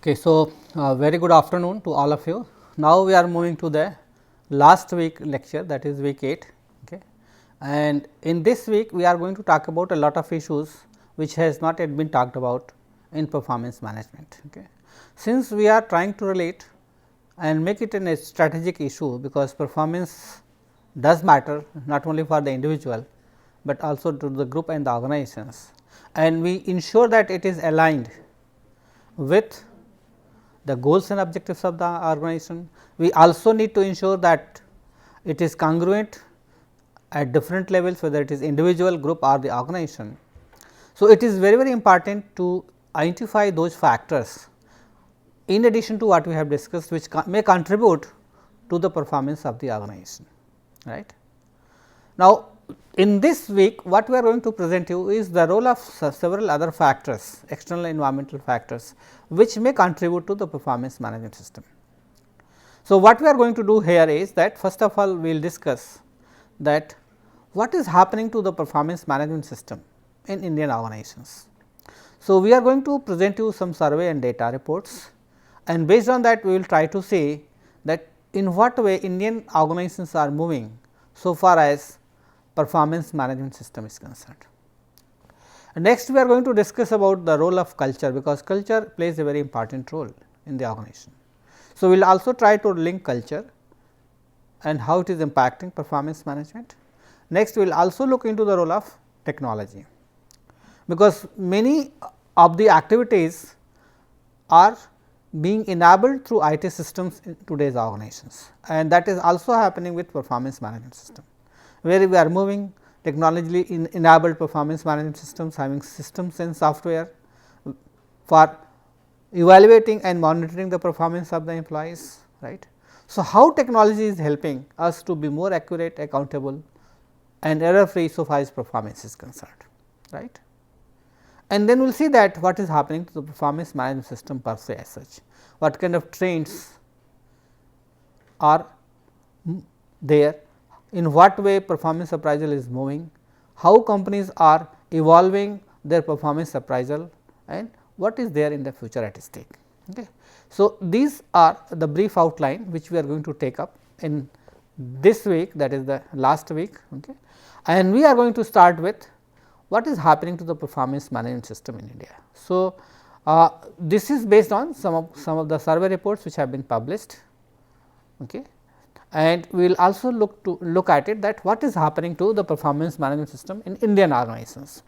Okay, so very good afternoon to all of you. Now we are moving to the last week lecture, that is week 8. Okay. And in this week we are going to talk about a lot of issues which has not yet been talked about in performance management. Okay. Since we are trying to relate and make it a strategic issue, because performance does matter not only for the individual, but also to the group and the organizations, and we ensure that it is aligned with the goals and objectives of the organization. We also need to ensure that it is congruent at different levels, whether it is individual, group or the organization. So, it is very important to identify those factors in addition to what we have discussed, which may contribute to the performance of the organization. Right. Now, in this week what we are going to present you is the role of several other factors, external environmental factors, which may contribute to the performance management system. So, what we are going to do here is that first of all we will discuss that what is happening to the performance management system in Indian organizations. So, we are going to present you some survey and data reports, and based on that we will try to see that in what way Indian organizations are moving so far as performance management system is concerned. And next we are going to discuss about the role of culture, because culture plays a very important role in the organization. So, we will also try to link culture and how it is impacting performance management. Next we will also look into the role of technology, because many of the activities are being enabled through IT systems in today's organizations, and that is also happening with performance management system, where we are moving technologically enabled performance management systems, having systems and software for evaluating and monitoring the performance of the employees. Right. So, how technology is helping us to be more accurate, accountable and error free so far as performance is concerned. Right. And then we will see that what is happening to the performance management system per se as such, what kind of trends are there, in what way performance appraisal is moving, how companies are evolving their performance appraisal, and what is there in the future at stake. Okay. So, these are the brief outline which we are going to take up in this week, that is the last week. Okay. And we are going to start with what is happening to the performance management system in India. So, this is based on some of the survey reports which have been published. Okay. And we will also look at it, that what is happening to the performance management system in Indian organizations.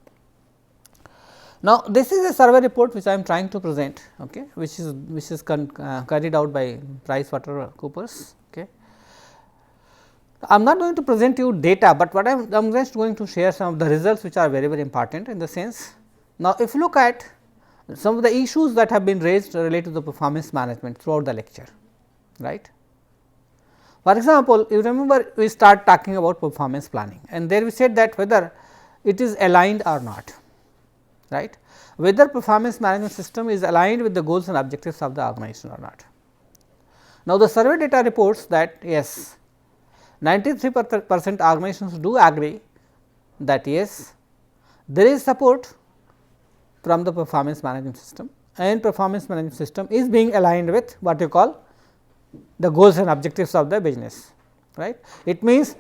Now, this is a survey report which I am trying to present, okay, which is carried out by PricewaterhouseCoopers. Okay. I am not going to present you data, but what I am just going to share some of the results which are very important in the sense. Now, if you look at some of the issues that have been raised related to the performance management throughout the lecture. Right. For example, you remember we start talking about performance planning, and there we said that whether it is aligned or not, right, whether performance management system is aligned with the goals and objectives of the organization or not. Now, the survey data reports that yes, 93% organizations do agree that yes, there is support from the performance management system, and performance management system is being aligned with what you call the goals and objectives of the business. Right. It means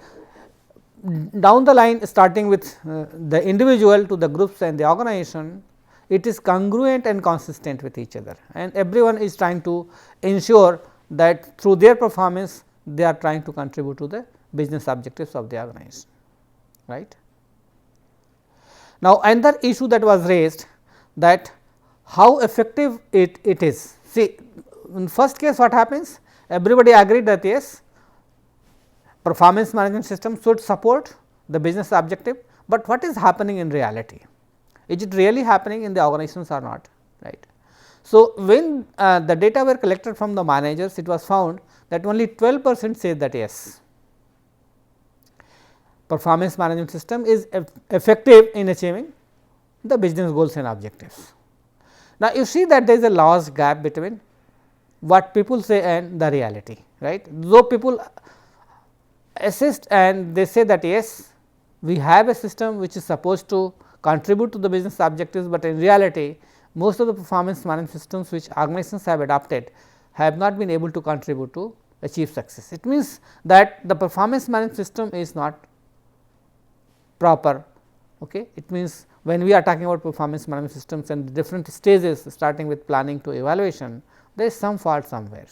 down the line, starting with the individual to the groups and the organization, it is congruent and consistent with each other, and everyone is trying to ensure that through their performance they are trying to contribute to the business objectives of the organization. Right. Now, another issue that was raised, that how effective it is. See, in first case what happens, everybody agreed that yes, performance management system should support the business objective, but what is happening in reality? Is it really happening in the organizations or not? Right. So, when the data were collected from the managers, it was found that only 12% says that yes, performance management system is effective in achieving the business goals and objectives. Now, you see that there is a large gap between what people say and the reality, right. Though people assist and they say that yes, we have a system which is supposed to contribute to the business objectives, but in reality most of the performance management systems which organizations have adopted have not been able to contribute to achieve success. It means that the performance management system is not proper. Okay. It means when we are talking about performance management systems and different stages starting with planning to evaluation, there is some fault somewhere.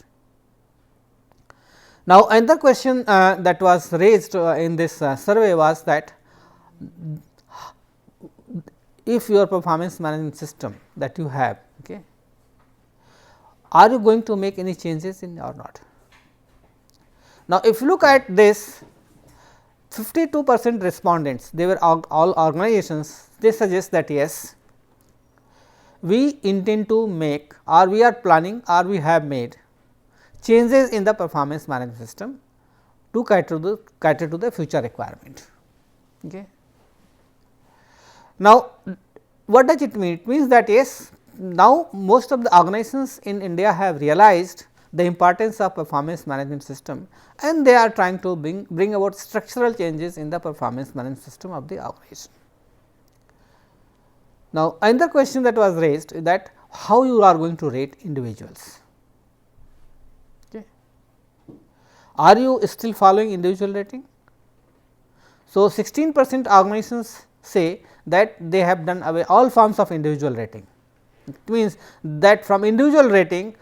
Now, another question that was raised in this survey was that if your performance management system that you have, okay, are you going to make any changes in or not? Now, if you look at this, 52% respondents, they were all organizations, they suggest that yes, we intend to make or we are planning or we have made changes in the performance management system to cater to the future requirement. Okay. Now, what does it mean? It means that yes, now most of the organizations in India have realized the importance of performance management system and they are trying to bring about structural changes in the performance management system of the organization. Now, another question that was raised is that how you are going to rate individuals. Okay. Are you still following individual rating? So, 16% organizations say that they have done away all forms of individual rating. It means that from individual rating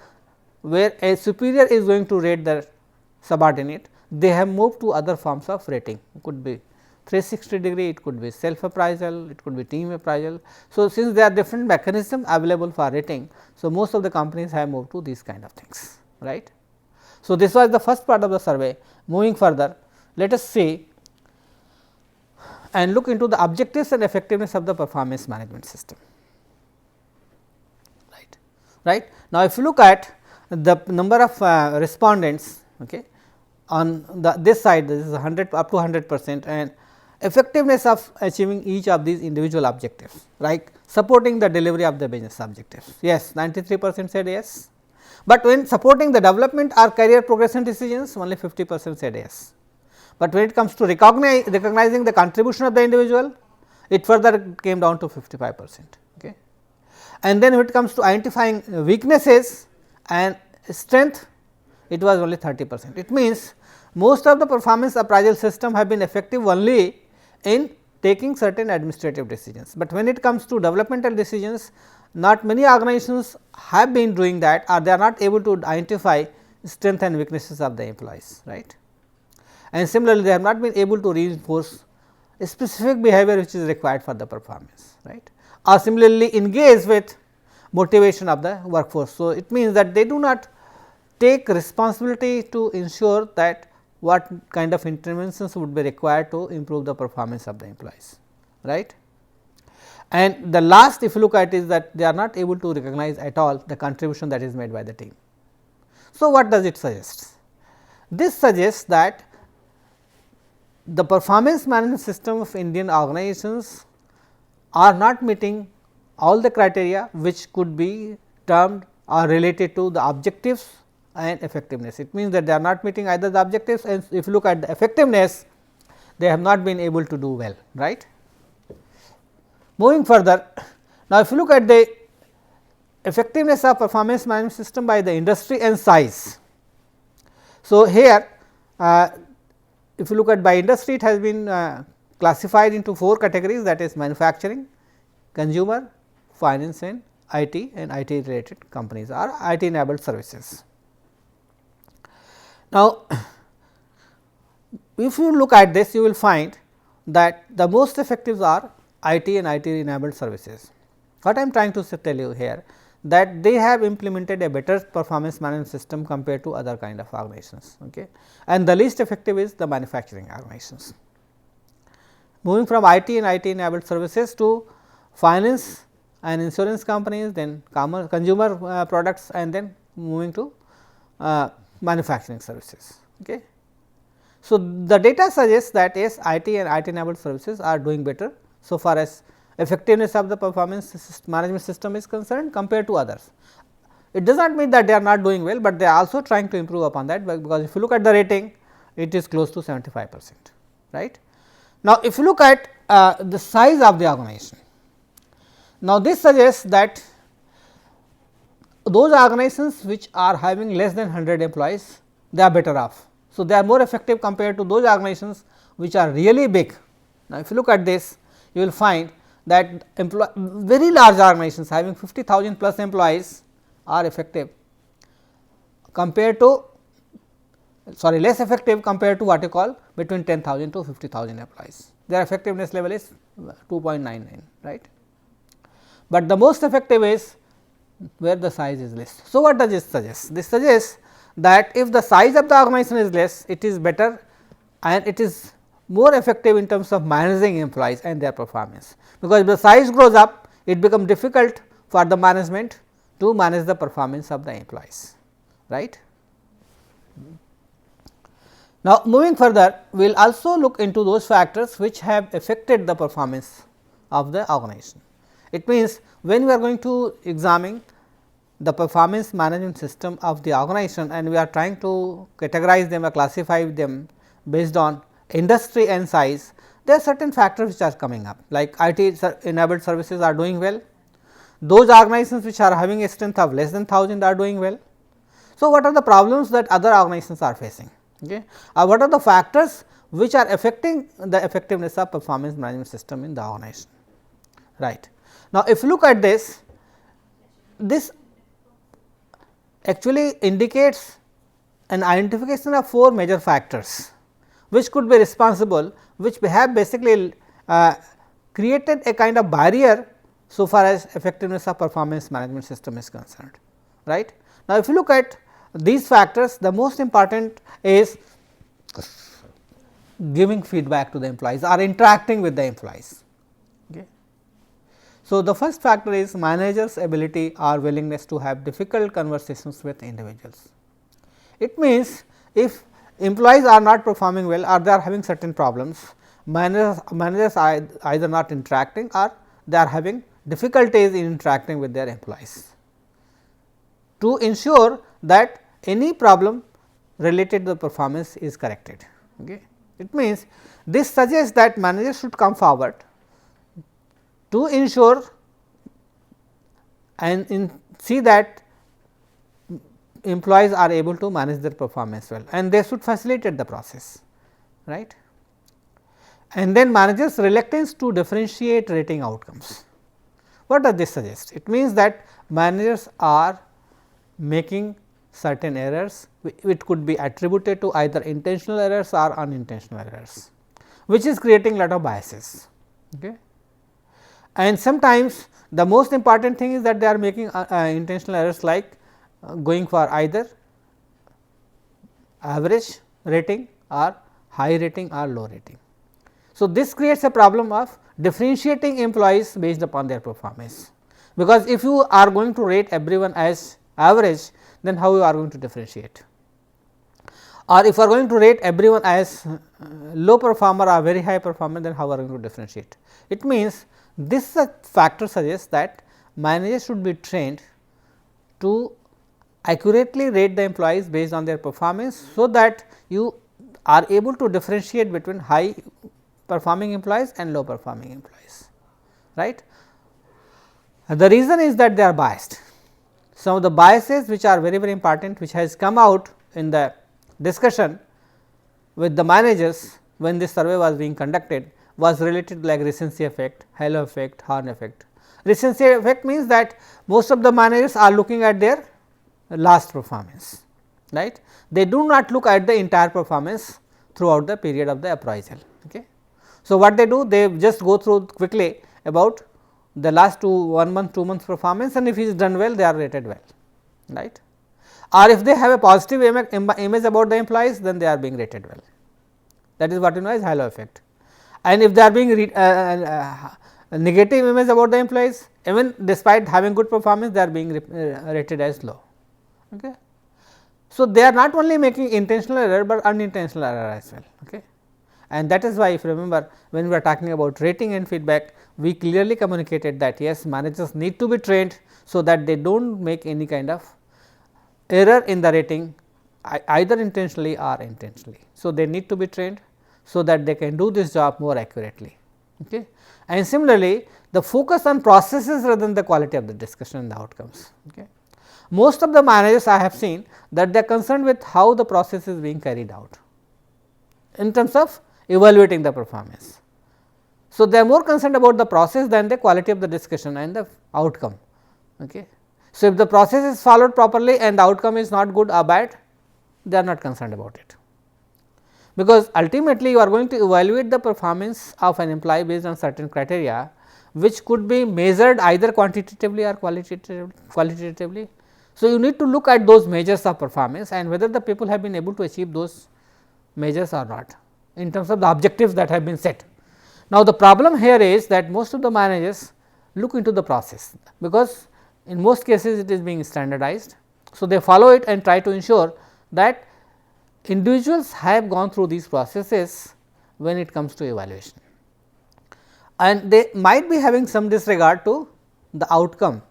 where a superior is going to rate their subordinate, they have moved to other forms of rating. It could be 360 degree, it could be self appraisal, it could be team appraisal. So, since there are different mechanisms available for rating, so most of the companies have moved to these kind of things, right. So, this was the first part of the survey. Moving further, let us see and look into the objectives and effectiveness of the performance management system. Right. Now, if you look at the number of respondents, okay, on this side, this is 100 up to 100% and effectiveness of achieving each of these individual objectives, right, supporting the delivery of the business objectives. Yes, 93% said yes, but when supporting the development or career progression decisions, only 50% said yes. But when it comes to recognizing the contribution of the individual, it further came down to 55%. Okay. And then when it comes to identifying weaknesses and strength, it was only 30%. It means most of the performance appraisal system have been effective only in taking certain administrative decisions, but when it comes to developmental decisions, not many organizations have been doing that or they are not able to identify strength and weaknesses of the employees, right. And similarly, they have not been able to reinforce a specific behavior which is required for the performance, right, or similarly engage with motivation of the workforce. So, it means that they do not take responsibility to ensure that what kind of interventions would be required to improve the performance of the employees, right. And the last, if you look at, is that they are not able to recognize at all the contribution that is made by the team. So, what does it suggest? This suggests that the performance management system of Indian organizations are not meeting all the criteria which could be termed or related to the objectives and effectiveness. It means that they are not meeting either the objectives, and if you look at the effectiveness, they have not been able to do well, right. Moving further, now if you look at the effectiveness of performance management system by the industry and size. So, here if you look at by industry, it has been classified into 4 categories, that is manufacturing, consumer, finance and IT related companies or IT enabled services. Now, if you look at this, you will find that the most effective are IT and IT enabled services. What I am trying to tell you here, that they have implemented a better performance management system compared to other kind of organizations, okay. And the least effective is the manufacturing organizations. Moving from IT and IT enabled services to finance and insurance companies, then consumer products, and then moving to manufacturing services. Okay. So, the data suggests that yes, IT and IT enabled services are doing better so far as effectiveness of the performance management system is concerned compared to others. It does not mean that they are not doing well, but they are also trying to improve upon that, because if you look at the rating, it is close to 75%, right. Now, if you look at the size of the organization, now this suggests that those organizations which are having less than 100 employees, they are better off. So, they are more effective compared to those organizations which are really big. Now, if you look at this, you will find that very large organizations having 50,000 plus employees are effective compared to less effective compared to what you call between 10,000 to 50,000 employees. Their effectiveness level is 2.99, right. But the most effective is where the size is less. So, what does this suggest? This suggests that if the size of the organization is less, it is better and it is more effective in terms of managing employees and their performance, because if the size grows up, it becomes difficult for the management to manage the performance of the employees, right. Now, moving further, we will also look into those factors which have affected the performance of the organization. It means, when we are going to examine the performance management system of the organization and we are trying to categorize them or classify them based on industry and size, there are certain factors which are coming up, like IT enabled services are doing well, those organizations which are having a strength of less than 1000 are doing well. So, what are the problems that other organizations are facing? Okay. What are the factors which are affecting the effectiveness of performance management system in the organization, right. Now, if you look at this, this actually indicates an identification of 4 major factors which could be responsible, which have basically created a kind of barrier so far as effectiveness of performance management system is concerned, right. Now, if you look at these factors, the most important is giving feedback to the employees or interacting with the employees. Okay. So, the first factor is managers' ability or willingness to have difficult conversations with individuals. It means, if employees are not performing well or they are having certain problems, managers are either not interacting or they are having difficulties in interacting with their employees to ensure that any problem related to the performance is corrected. Okay. It means, this suggests that managers should come forward to ensure and see that employees are able to manage their performance well, and they should facilitate the process, right. And then managers' reluctance to differentiate rating outcomes. What does this suggest? It means that managers are making certain errors, which could be attributed to either intentional errors or unintentional errors, which is creating lot of biases. Okay. And sometimes the most important thing is that they are making intentional errors, like going for either average rating or high rating or low rating. So, this creates a problem of differentiating employees based upon their performance, because if you are going to rate everyone as average, then how you are going to differentiate, or if you are going to rate everyone as low performer or very high performer, then how are you going to differentiate. It means, this factor suggests that managers should be trained to accurately rate the employees based on their performance, so that you are able to differentiate between high performing employees and low performing employees, right. The reason is that they are biased. Some of the biases which are very important, which has come out in the discussion with the managers when this survey was being conducted, was related to like recency effect, halo effect, Horn effect. Recency effect means that most of the managers are looking at their last performance, right. They do not look at the entire performance throughout the period of the appraisal. Okay. So, what they do? They just go through quickly about the last 1 month, 2 months performance, and if he is done well, they are rated well, right. Or if they have a positive image about the employees, then they are being rated well. That is what you know as halo effect. And if they are being negative image about the employees, even despite having good performance, they are being rated as low. Okay. So, they are not only making intentional error, but unintentional error as well. Okay. And that is why, if you remember, when we are talking about rating and feedback, we clearly communicated that yes, managers need to be trained, so that they do not make any kind of error in the rating either intentionally or intentionally. So, they need to be trained, so that they can do this job more accurately. Okay. And similarly, the focus on processes rather than the quality of the discussion and the outcomes. Okay. most of the managers I have seen that they are concerned with how the process is being carried out in terms of evaluating the performance. So, they are more concerned about the process than the quality of the discussion and the outcome. Okay. So, if the process is followed properly and the outcome is not good or bad, they are not concerned about it, because ultimately you are going to evaluate the performance of an employee based on certain criteria, which could be measured either quantitatively or qualitatively. So, you need to look at those measures of performance and whether the people have been able to achieve those measures or not in terms of the objectives that have been set. Now, the problem here is that most of the managers look into the process, because in most cases it is being standardized. So, they follow it and try to ensure that individuals have gone through these processes when it comes to evaluation, and they might be having some disregard to the outcome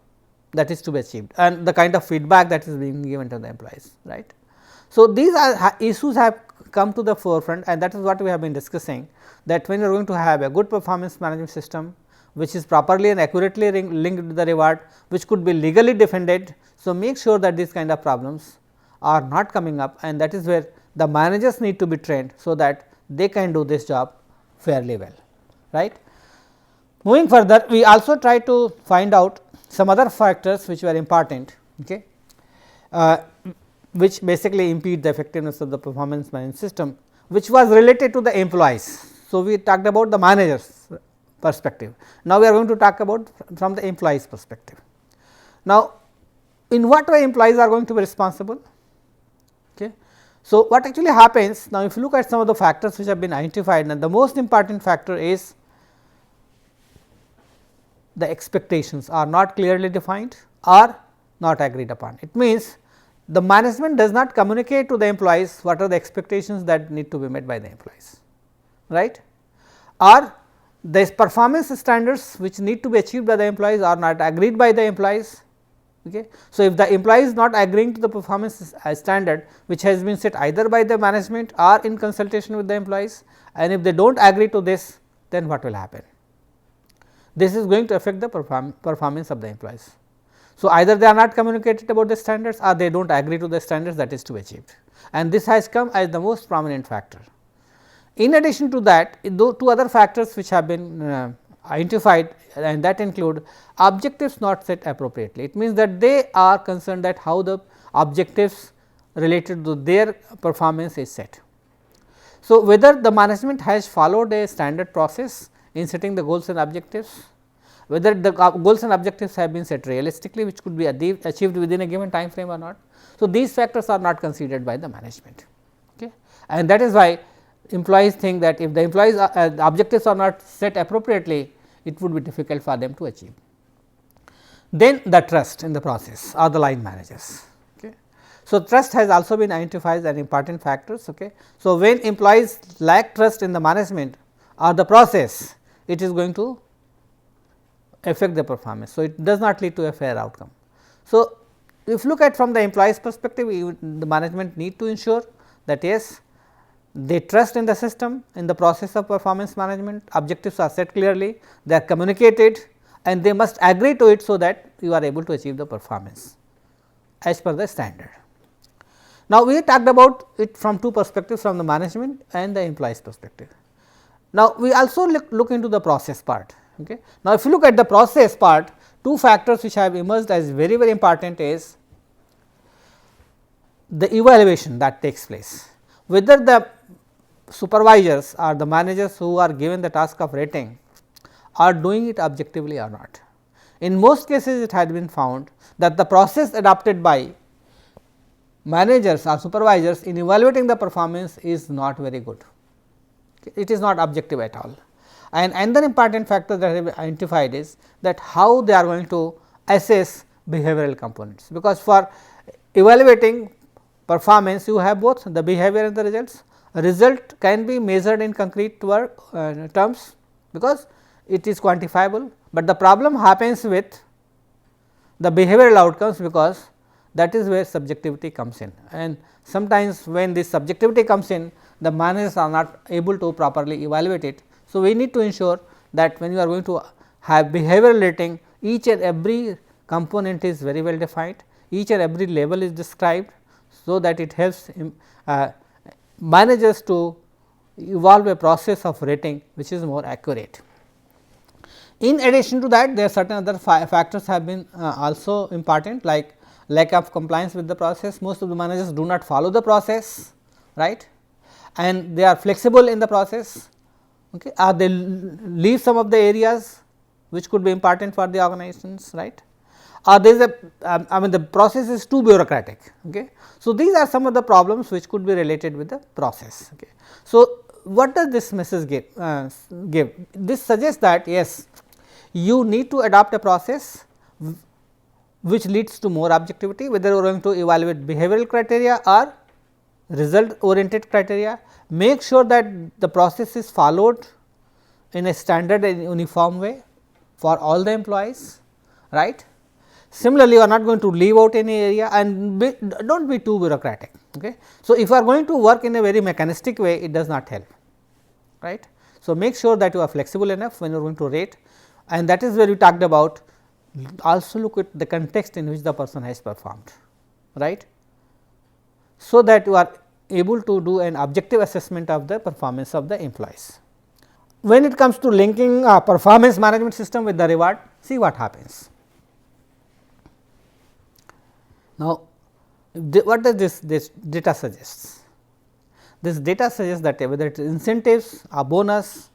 that is to be achieved and the kind of feedback that is being given to the employees, right. So, these are issues have come to the forefront, and that is what we have been discussing, that when you are going to have a good performance management system which is properly and accurately linked to the reward, which could be legally defended. So, make sure that these kind of problems are not coming up, and that is where the managers need to be trained, so that they can do this job fairly well, right. Moving further, we also try to find out some other factors which were important, okay, which basically impede the effectiveness of the performance management system, which was related to the employees. So, we talked about the managers perspective. Now, we are going to talk about from the employees perspective. Now, in what way employees are going to be responsible? Okay. So, what actually happens now, if you look at some of the factors which have been identified, and the most important factor is the expectations are not clearly defined or not agreed upon. It means, the management does not communicate to the employees what are the expectations that need to be met by the employees, right, or the performance standards which need to be achieved by the employees are not agreed by the employees. Okay. So, if the employee is not agreeing to the performance standard which has been set either by the management or in consultation with the employees, and if they do not agree to this, then what will happen? This is going to affect the performance of the employees. So, either they are not communicated about the standards or they do not agree to the standards that is to be achieved, and this has come as the most prominent factor. In addition to that, two other factors which have been identified, and that include objectives not set appropriately. It means that they are concerned that how the objectives related to their performance is set. So, whether the management has followed a standard process in setting the goals and objectives, whether the goals and objectives have been set realistically, which could be achieved within a given time frame or not. So, these factors are not considered by the management, okay. And that is why employees think that if the employees objectives are not set appropriately, it would be difficult for them to achieve. Then the trust in the process or the line managers. Okay. So, trust has also been identified as an important factors. Okay. So, when employees lack trust in the management or the process, it is going to affect the performance. So, it does not lead to a fair outcome. So, if you look at from the employees perspective, the management need to ensure that yes, they trust in the system, in the process of performance management, objectives are set clearly, they are communicated, and they must agree to it, so that you are able to achieve the performance as per the standard. Now, we talked about it from two perspectives, from the management and the employees perspective. Now, we also look into the process part. Okay. Now, if you look at the process part, two factors which have emerged as very important is the evaluation that takes place, whether the supervisors or the managers who are given the task of rating are doing it objectively or not. In most cases, it has been found that the process adopted by managers or supervisors in evaluating the performance is not very good. It is not objective at all. And another important factor that have been identified is that how they are going to assess behavioral components, because for evaluating performance you have both the behavior and the results. A result can be measured in concrete terms, because it is quantifiable, but the problem happens with the behavioral outcomes, because that is where subjectivity comes in, and sometimes when this subjectivity comes in, the managers are not able to properly evaluate it. So, we need to ensure that when you are going to have behavioral rating, each and every component is very well defined, each and every level is described, so that it helps managers to evolve a process of rating which is more accurate. In addition to that, there are certain other factors have been also important, like lack of compliance with the process. Most of the managers do not follow the process, right, and they are flexible in the process, okay, or they leave some of the areas which could be important for the organizations, right, or there is a I mean the process is too bureaucratic. Okay. So, these are some of the problems which could be related with the process. Okay. So, what does this message give? This suggests that yes, you need to adopt a process which leads to more objectivity, whether you are going to evaluate behavioral criteria or result oriented criteria. Make sure that the process is followed in a standard and uniform way for all the employees, right. Similarly, you are not going to leave out any area and do not be too bureaucratic. Okay. So, if you are going to work in a very mechanistic way, it does not help, right. So, make sure that you are flexible enough when you are going to rate, and that is where we talked about. Also look at the context in which the person has performed, right, so that you are able to do an objective assessment of the performance of the employees. When it comes to linking a performance management system with the reward, see what happens. Now, what does this data suggests? This data suggests that whether it is incentives or bonus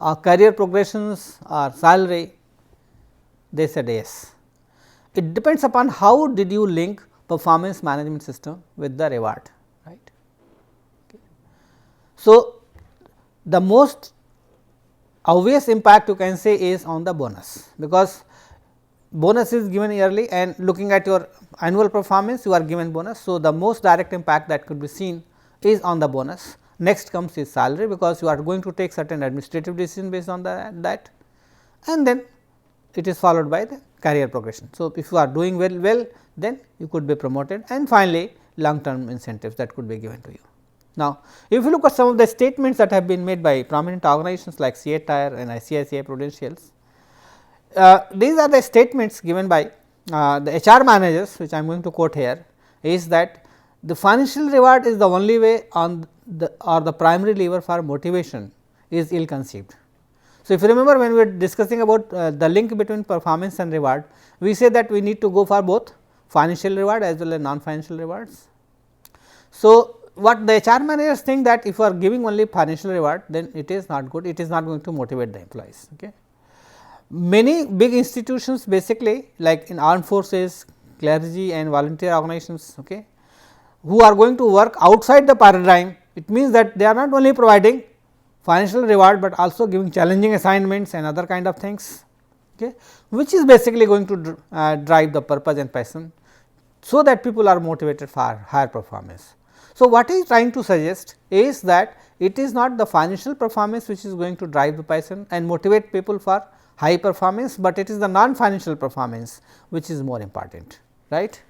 or career progressions or salary, they said yes. It depends upon how did you link performance management system with the reward, right. Okay. So, the most obvious impact you can say is on the bonus, because bonus is given yearly and looking at your annual performance you are given bonus. So, the most direct impact that could be seen is on the bonus. Next comes is salary, because you are going to take certain administrative decision based on that, and then it is followed by the career progression. So, if you are doing well then you could be promoted, and finally, long term incentives that could be given to you. Now, if you look at some of the statements that have been made by prominent organizations like CA Tire and ICICI Prudentials, these are the statements given by the HR managers, which I am going to quote here, is that the financial reward is the only way on the primary lever for motivation is ill conceived. So, if you remember when we were discussing about the link between performance and reward, we say that we need to go for both financial reward as well as non-financial rewards. So, what the HR managers think that if you are giving only financial reward, then it is not good, it is not going to motivate the employees. Okay. Many big institutions basically like in armed forces, clergy and volunteer organizations, okay, who are going to work outside the paradigm, it means that they are not only providing financial reward, but also giving challenging assignments and other kind of things, okay, which is basically going to drive the purpose and passion, so that people are motivated for higher performance. So, what he is trying to suggest is that it is not the financial performance which is going to drive the passion and motivate people for high performance, but it is the non-financial performance which is more important, right.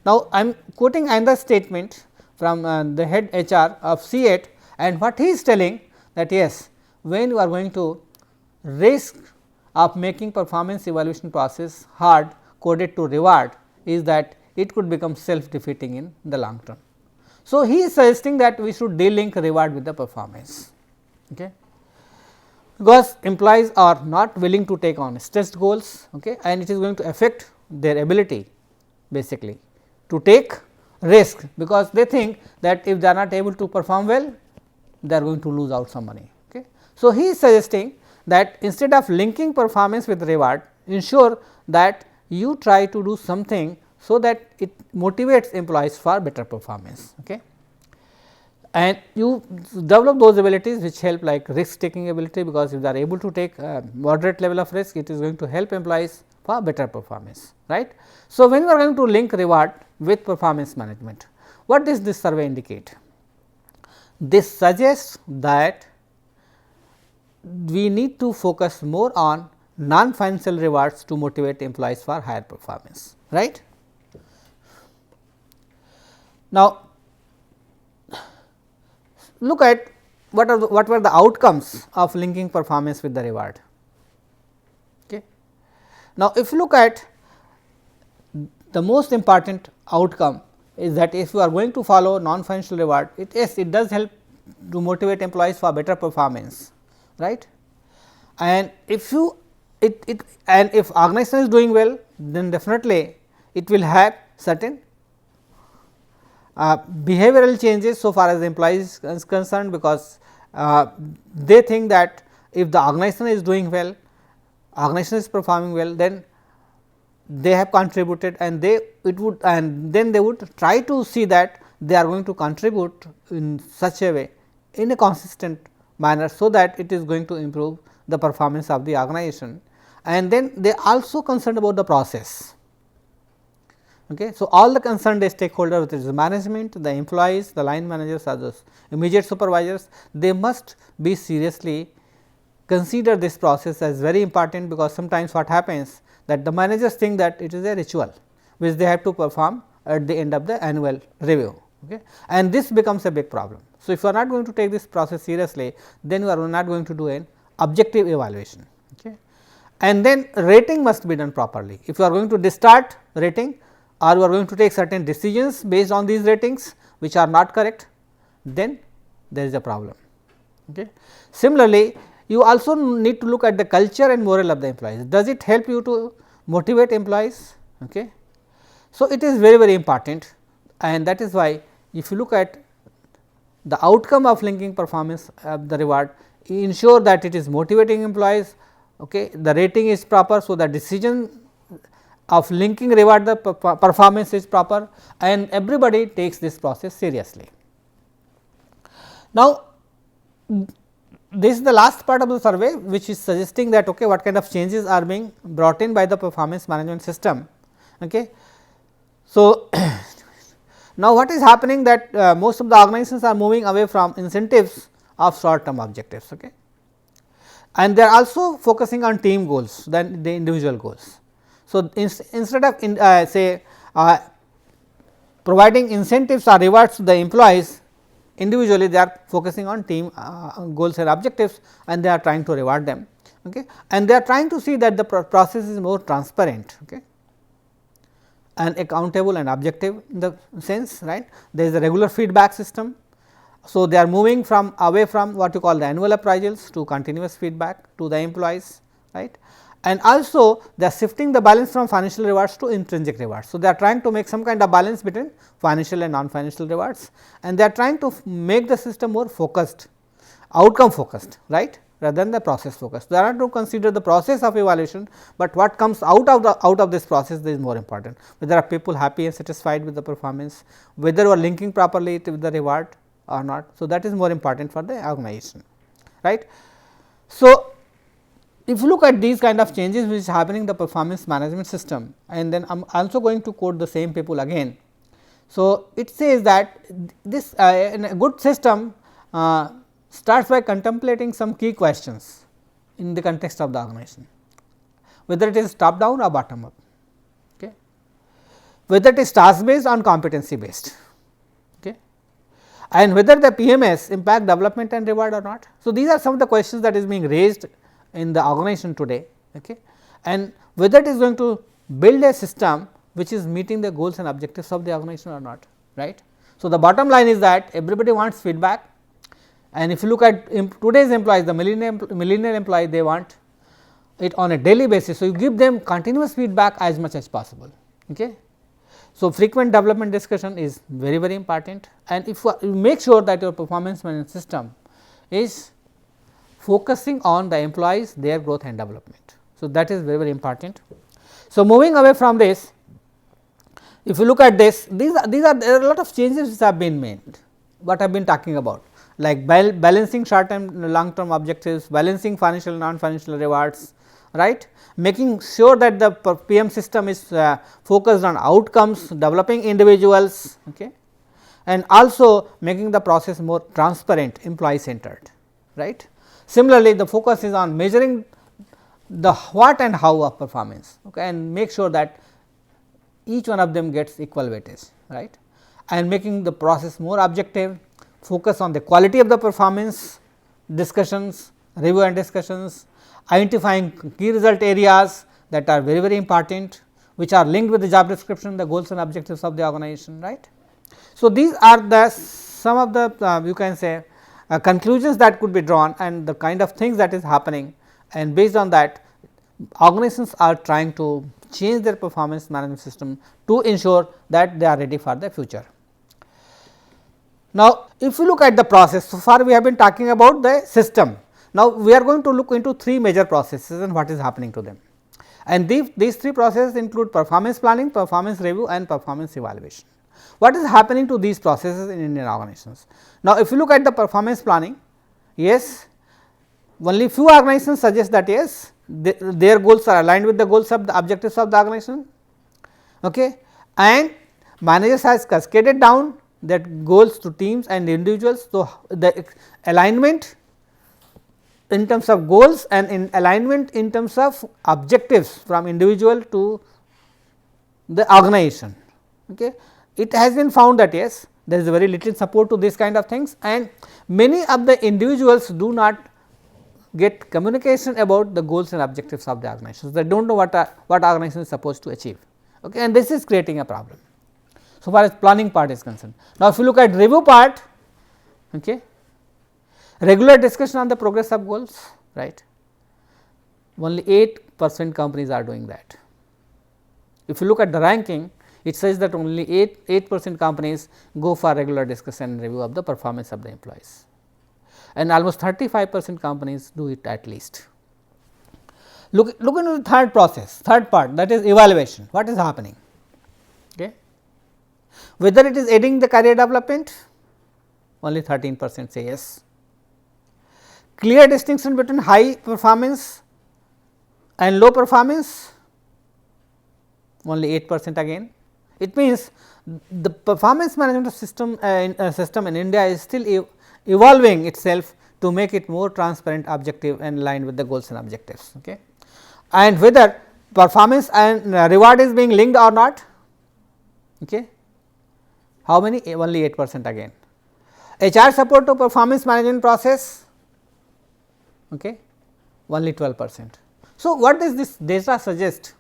Now, I am quoting another statement from the head HR of C8, and what he is telling that yes, when you are going to risk of making performance evaluation process hard coded to reward, is that it could become self defeating in the long term. So, he is suggesting that we should delink reward with the performance, okay, because employees are not willing to take on stretched goals, okay, and it is going to affect their ability basically to take risk, because they think that if they are not able to perform well, they are going to lose out some money. Okay. So, he is suggesting that instead of linking performance with reward, ensure that you try to do something so that it motivates employees for better performance, okay, and you develop those abilities which help like risk taking ability, because if they are able to take moderate level of risk, it is going to help employees for better performance, right. So, when you are going to link reward with performance management, what does this survey indicate? This suggests that we need to focus more on non-financial rewards to motivate employees for higher performance, right. Now, look at what were the outcomes of linking performance with the reward. Okay. Now, if you look at the most important outcome is that if you are going to follow non-financial reward, yes, it does help to motivate employees for better performance, right. And if you and if organization is doing well, then definitely it will have certain behavioral changes so far as the employees is concerned, because they think that if the organization is doing well, organization is performing well, then they have contributed, and then they would try to see that they are going to contribute in such a way, in a consistent manner, so that it is going to improve the performance of the organization. And then they are also concerned about the process. Okay. So, all the concerned stakeholders, which is the management, the employees, the line managers, others, immediate supervisors, they must be seriously consider this process as very important, because sometimes what happens that the managers think that it is a ritual which they have to perform at the end of the annual review, okay. And this becomes a big problem. So, if you are not going to take this process seriously, then you are not going to do an objective evaluation, okay. And then rating must be done properly. If you are going to distort rating, or you are going to take certain decisions based on these ratings which are not correct, then there is a problem. Okay. Similarly, you also need to look at the culture and moral of the employees. Does it help you to motivate employees? Okay. So, it is very important, and that is why if you look at the outcome of linking performance of the reward, ensure that it is motivating employees, okay. The rating is proper. So, the decision of linking reward the performance is proper, and everybody takes this process seriously. Now, this is the last part of the survey, which is suggesting that okay, what kind of changes are being brought in by the performance management system. Okay. So, now what is happening that most of the organizations are moving away from incentives of short term objectives, okay. And they are also focusing on team goals than the individual goals. So, instead of say providing incentives or rewards to the employees, individually they are focusing on team goals and objectives, and they are trying to reward them, okay. And they are trying to see that the process is more transparent, okay, and accountable and objective in the sense, right. There is a regular feedback system. So, they are moving from away from what you call the annual appraisals to continuous feedback to the employees, right. And also they are shifting the balance from financial rewards to intrinsic rewards. So, they are trying to make some kind of balance between financial and non-financial rewards, and they are trying to make the system more focused, outcome focused, right, rather than the process focused. They are not to consider the process of evaluation, but what comes out of this process is more important. Whether are people happy and satisfied with the performance, whether you are linking properly with the reward or not. So, that is more important for the organization, right. So, if you look at these kind of changes which is happening in the performance management system, and then I am also going to quote the same people again. So, it says that this in a good system starts by contemplating some key questions in the context of the organization, whether it is top down or bottom up, okay. Whether it is task based or competency based, okay, and whether the PMS impact development and reward or not. So, these are some of the questions that is being raised in the organization today, okay, and whether it is going to build a system which is meeting the goals and objectives of the organization or not, right. So, the bottom line is that everybody wants feedback, and if you look at today's employees, the millennial employee, they want it on a daily basis. So, you give them continuous feedback as much as possible, okay. So, frequent development discussion is very important, and if you make sure that your performance management system is focusing on the employees, their growth and development. So, that is very important. So, moving away from this, if you look at this, there are a lot of changes which have been made, what I have been talking about, like balancing short term long term objectives, balancing financial non-financial rewards, right, making sure that the PM system is focused on outcomes, developing individuals, okay, and also making the process more transparent, employee centered, right. Similarly, the focus is on measuring the what and how of performance, okay, and make sure that each one of them gets equal weightage, right, and making the process more objective, focus on the quality of the performance discussions, review and discussions, identifying key result areas that are very important, which are linked with the job description, the goals and objectives of the organization, right. So, these are the some of the you can say conclusions that could be drawn and the kind of things that is happening, and based on that organizations are trying to change their performance management system to ensure that they are ready for the future. Now, if you look at the process, so far we have been talking about the system. Now, we are going to look into three major processes and what is happening to them, and these three processes include performance planning, performance review and performance evaluation. What is happening to these processes in Indian organizations? Now, if you look at the performance planning, yes, only few organizations suggest that yes, their goals are aligned with the goals of the objectives of the organization, okay, and managers has cascaded down that goals to teams and individuals. So, the alignment in terms of goals and in alignment in terms of objectives from individual to the organization. Okay. It has been found that yes, there is very little support to this kind of things, and many of the individuals do not get communication about the goals and objectives of the organization. They do not know what organization is supposed to achieve, okay, and this is creating a problem so far as planning part is concerned. Now, if you look at review part, okay, regular discussion on the progress of goals, right, only 8% companies are doing that. If you look at the ranking, it says that only 8% companies go for regular discussion and review of the performance of the employees, and almost 35% companies do it at least. Look into the third process, third part, that is evaluation. What is happening? Okay. Whether it is aiding the career development, only 13% say yes. Clear distinction between high performance and low performance, only 8% again. It means the performance management system in India is still evolving itself to make it more transparent, objective and aligned with the goals and objectives. Okay. And whether performance and reward is being linked or not, okay. How many? Only 8% again. HR support to performance management process, okay, only 12%. So, what does this data suggest?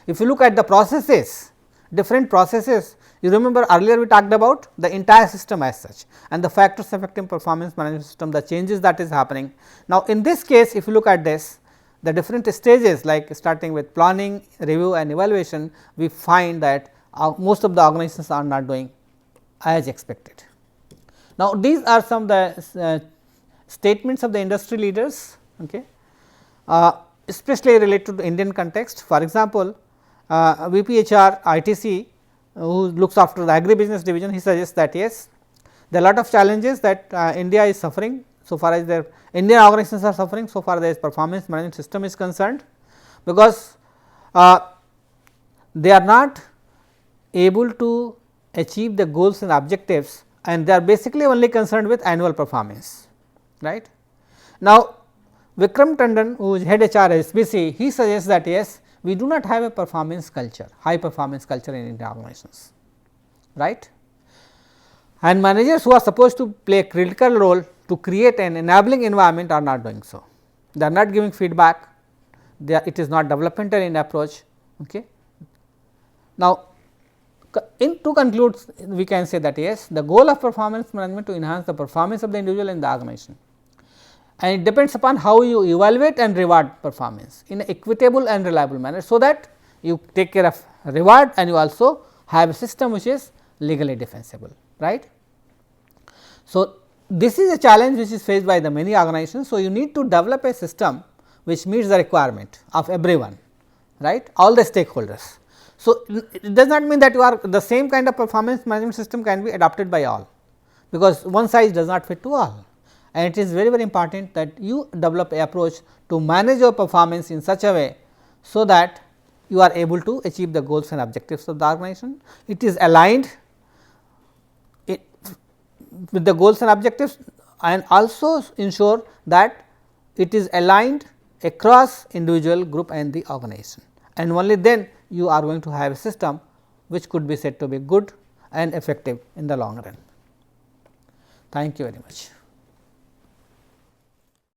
If you look at the processes, different processes, you remember earlier we talked about the entire system as such and the factors affecting performance management system, the changes that is happening. Now, in this case, if you look at this, the different stages like starting with planning, review and evaluation, we find that most of the organizations are not doing as expected. Now, these are some of the statements of the industry leaders, okay, especially related to Indian context. For example, VPHR ITC, who looks after the agribusiness division, he suggests that yes, there are a lot of challenges that India is suffering so far as their Indian organizations are suffering so far as performance management system is concerned, because they are not able to achieve the goals and objectives, and they are basically only concerned with annual performance, right. Now, Vikram Tandon, who is head HR at SBC, he suggests that yes, we do not have a performance culture, high performance culture in Indian organizations, right. And managers who are supposed to play a critical role to create an enabling environment are not doing so. They are not giving feedback, it is not developmental in approach. Okay. Now, to conclude, we can say that yes, the goal of performance management to enhance the performance of the individual in the organization, and it depends upon how you evaluate and reward performance in an equitable and reliable manner. So, that you take care of reward and you also have a system which is legally defensible, right. So, this is a challenge which is faced by the many organizations. So, you need to develop a system which meets the requirement of everyone, right, all the stakeholders. So, it does not mean that you are the same kind of performance management system can be adopted by all, because one size does not fit to all, and it is very important that you develop an approach to manage your performance in such a way, so that you are able to achieve the goals and objectives of the organization. It is aligned with the goals and objectives, and also ensure that it is aligned across individual, group and the organization, and only then you are going to have a system which could be said to be good and effective in the long run. Thank you very much.